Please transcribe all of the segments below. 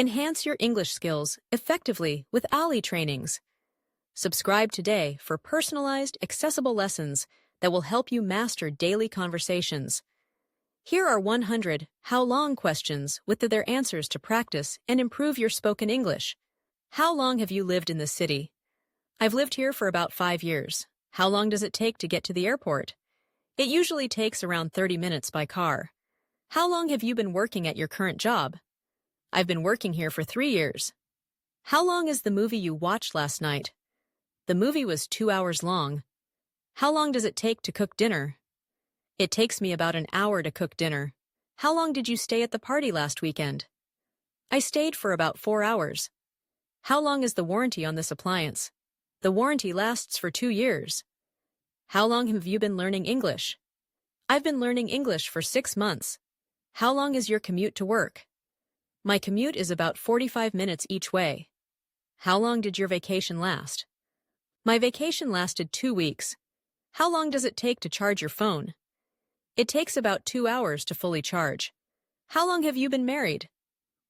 Enhance your English skills effectively with Ali trainings. Subscribe today for personalized, accessible lessons that will help you master daily conversations. Here are 100 how long questions with their answers to practice and improve your spoken English. How long have you lived in this city? I've lived here for about 5 years. How long does it take to get to the airport? It usually takes around 30 minutes by car. How long have you been working at your current job? I've been working here for 3 years. How long is the movie you watched last night? The movie was 2 hours long. How long does it take to cook dinner? It takes me about an hour to cook dinner. How long did you stay at the party last weekend? I stayed for about 4 hours. How long is the warranty on this appliance? The warranty lasts for 2 years. How long have you been learning English? I've been learning English for 6 months. How long is your commute to work? My commute is about 45 minutes each way. How long did your vacation last? My vacation lasted 2 weeks. How long does it take to charge your phone? It takes about 2 hours to fully charge. How long have you been married?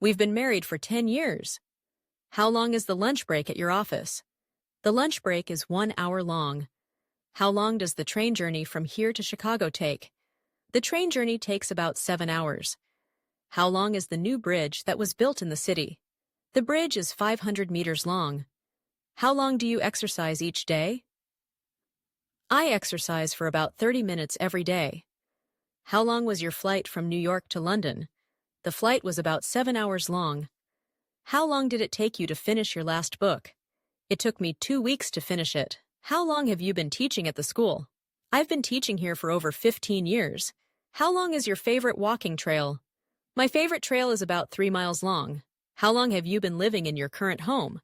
We've been married for 10 years. How long is the lunch break at your office? The lunch break is 1 hour long. How long does the train journey from here to Chicago take? The train journey takes about 7 hours. How long is the new bridge that was built in the city? The bridge is 500 meters long. How long do you exercise each day? I exercise for about 30 minutes every day. How long was your flight from New York to London? The flight was about 7 hours long. How long did it take you to finish your last book? It took me 2 weeks to finish it. How long have you been teaching at the school? I've been teaching here for over 15 years. How long is your favorite walking trail? My favorite trail is about 3 miles long. How long have you been living in your current home?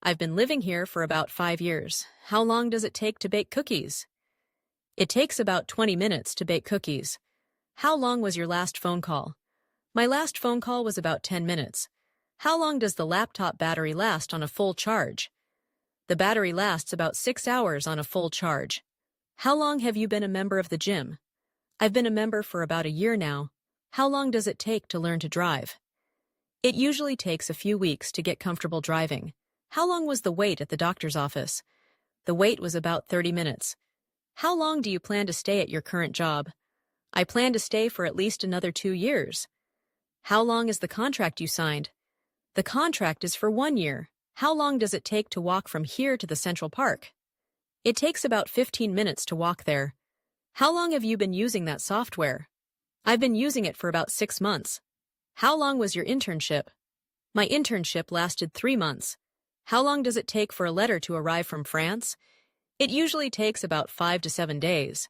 I've been living here for about 5 years. How long does it take to bake cookies? It takes about 20 minutes to bake cookies. How long was your last phone call? My last phone call was about 10 minutes. How long does the laptop battery last on a full charge? The battery lasts about 6 hours on a full charge. How long have you been a member of the gym? I've been a member for about a year now. How long does it take to learn to drive? It usually takes a few weeks to get comfortable driving. How long was the wait at the doctor's office? The wait was about 30 minutes. How long do you plan to stay at your current job? I plan to stay for at least another 2 years. How long is the contract you signed? The contract is for 1 year. How long does it take to walk from here to the Central Park? It takes about 15 minutes to walk there. How long have you been using that software? I've been using it for about 6 months. How long was your internship? My internship lasted 3 months. How long does it take for a letter to arrive from France? It usually takes about 5 to 7 days.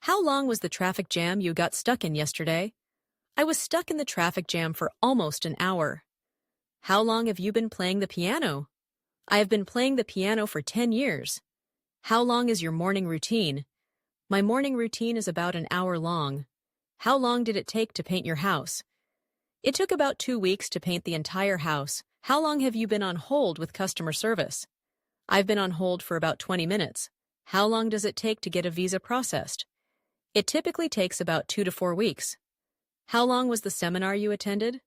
How long was the traffic jam you got stuck in yesterday? I was stuck in the traffic jam for almost an hour. How long have you been playing the piano? I have been playing the piano for 10 years. How long is your morning routine? My morning routine is about an hour long. How long did it take to paint your house? It took about 2 weeks to paint the entire house. How long have you been on hold with customer service? I've been on hold for about 20 minutes. How long does it take to get a visa processed? It typically takes about 2 to 4 weeks. How long was the seminar you attended?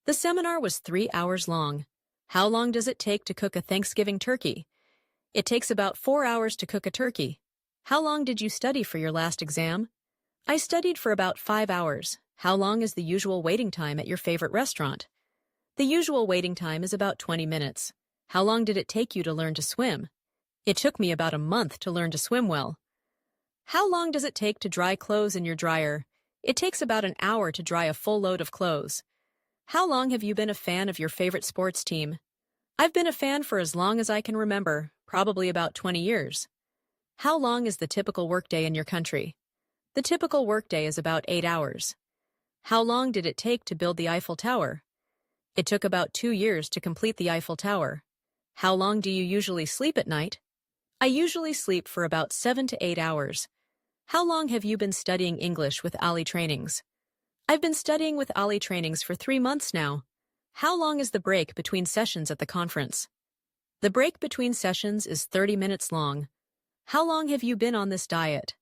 The seminar was 3 hours long. How long does it take to cook a Thanksgiving turkey? It takes about 4 hours to cook a turkey. How long did you study for your last exam? I studied for about 5 hours. How long is the usual waiting time at your favorite restaurant? The usual waiting time is about 20 minutes. How long did it take you to learn to swim? It took me about a month to learn to swim well. How long does it take to dry clothes in your dryer? It takes about an hour to dry a full load of clothes. How long have you been a fan of your favorite sports team? I've been a fan for as long as I can remember, probably about 20 years. How long is the typical workday in your country? The typical workday is about 8 hours. How long did it take to build the Eiffel Tower? It took about 2 years to complete the Eiffel Tower. How long do you usually sleep at night? I usually sleep for about 7 to 8 hours. How long have you been studying English with Ali trainings? I've been studying with Ali trainings for 3 months now. How long is the break between sessions at the conference? The break between sessions is 30 minutes long. How long have you been on this diet?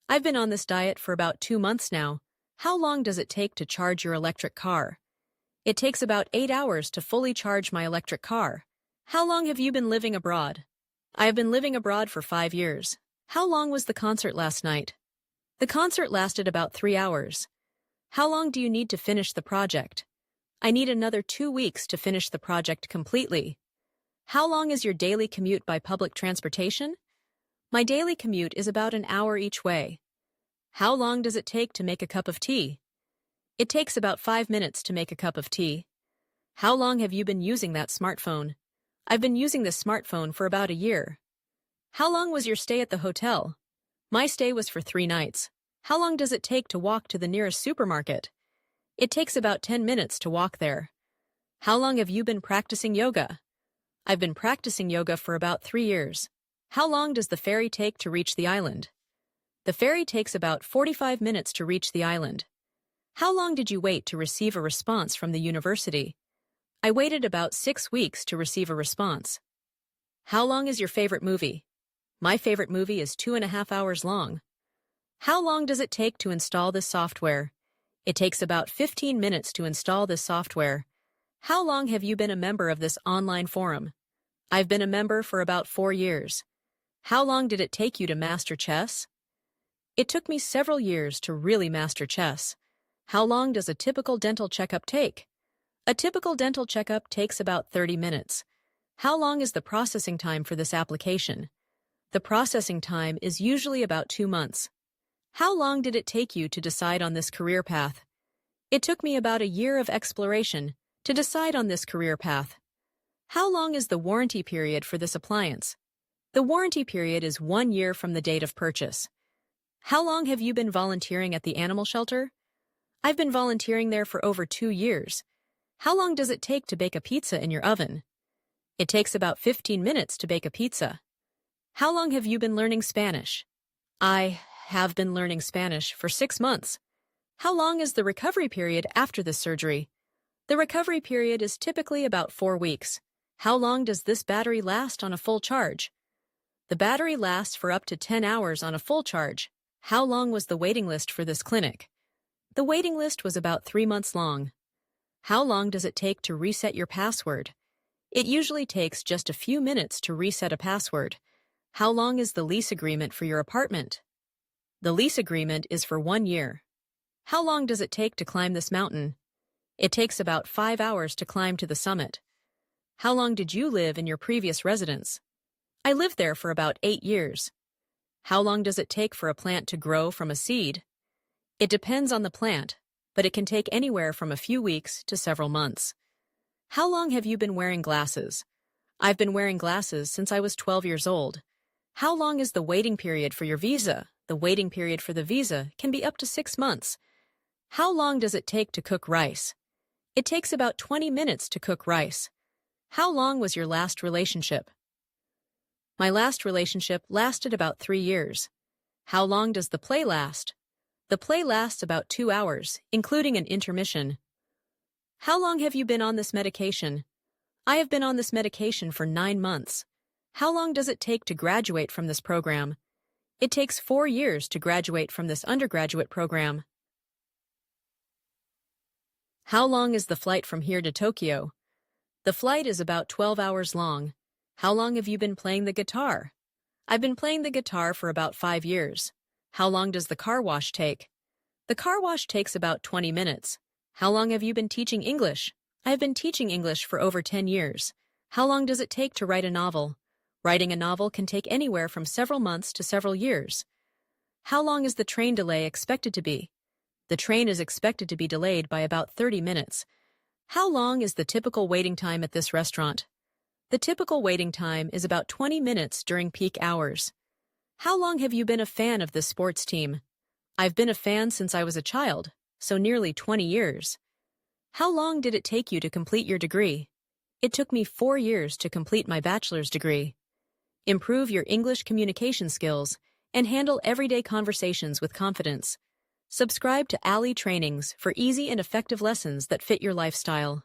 I've been on this diet for about 2 months now. How long does it take to charge your electric car? It takes about 8 hours to fully charge my electric car. How long have you been living abroad? I have been living abroad for 5 years. How long was the concert last night? The concert lasted about 3 hours. How long do you need to finish the project? I need another 2 weeks to finish the project completely. How long is your daily commute by public transportation? My daily commute is about an hour each way. How long does it take to make a cup of tea? It takes about 5 minutes to make a cup of tea. How long have you been using that smartphone? I've been using this smartphone for about a year. How long was your stay at the hotel? My stay was for 3 nights. How long does it take to walk to the nearest supermarket? It takes about 10 minutes to walk there. How long have you been practicing yoga? I've been practicing yoga for about 3 years. How long does the ferry take to reach the island? The ferry takes about 45 minutes to reach the island. How long did you wait to receive a response from the university? I waited about 6 weeks to receive a response. How long is your favorite movie? My favorite movie is 2.5 hours long. How long does it take to install this software? It takes about 15 minutes to install this software. How long have you been a member of this online forum? I've been a member for about 4 years. How long did it take you to master chess? It took me several years to really master chess. How long does a typical dental checkup take? A typical dental checkup takes about 30 minutes. How long is the processing time for this application? The processing time is usually about 2 months. How long did it take you to decide on this career path? It took me about a year of exploration to decide on this career path. How long is the warranty period for this appliance? The warranty period is 1 year from the date of purchase. How long have you been volunteering at the animal shelter? I've been volunteering there for over 2 years. How long does it take to bake a pizza in your oven? It takes about 15 minutes to bake a pizza. How long have you been learning Spanish? I have been learning Spanish for 6 months. How long is the recovery period after this surgery? The recovery period is typically about 4 weeks. How long does this battery last on a full charge? The battery lasts for up to 10 hours on a full charge. How long was the waiting list for this clinic? The waiting list was about 3 months long. How long does it take to reset your password? It usually takes just a few minutes to reset a password. How long is the lease agreement for your apartment? The lease agreement is for 1 year. How long does it take to climb this mountain? It takes about 5 hours to climb to the summit. How long did you live in your previous residence? I lived there for about 8 years. How long does it take for a plant to grow from a seed? It depends on the plant, but it can take anywhere from a few weeks to several months. How long have you been wearing glasses? I've been wearing glasses since I was 12 years old. How long is the waiting period for your visa? The waiting period for the visa can be up to 6 months. How long does it take to cook rice? It takes about 20 minutes to cook rice. How long was your last relationship? My last relationship lasted about 3 years. How long does the play last? The play lasts about 2 hours, including an intermission. How long have you been on this medication? I have been on this medication for 9 months. How long does it take to graduate from this program? It takes 4 years to graduate from this undergraduate program. How long is the flight from here to Tokyo? The flight is about 12 hours long. How long have you been playing the guitar? I've been playing the guitar for about 5 years. How long does the car wash take? The car wash takes about 20 minutes. How long have you been teaching English? I have been teaching English for over 10 years. How long does it take to write a novel? Writing a novel can take anywhere from several months to several years. How long is the train delay expected to be? The train is expected to be delayed by about 30 minutes. How long is the typical waiting time at this restaurant? The typical waiting time is about 20 minutes during peak hours. How long have you been a fan of this sports team? I've been a fan since I was a child, so nearly 20 years. How long did it take you to complete your degree? It took me 4 years to complete my bachelor's degree. Improve your English communication skills and handle everyday conversations with confidence. Subscribe to Ali Trainings for easy and effective lessons that fit your lifestyle.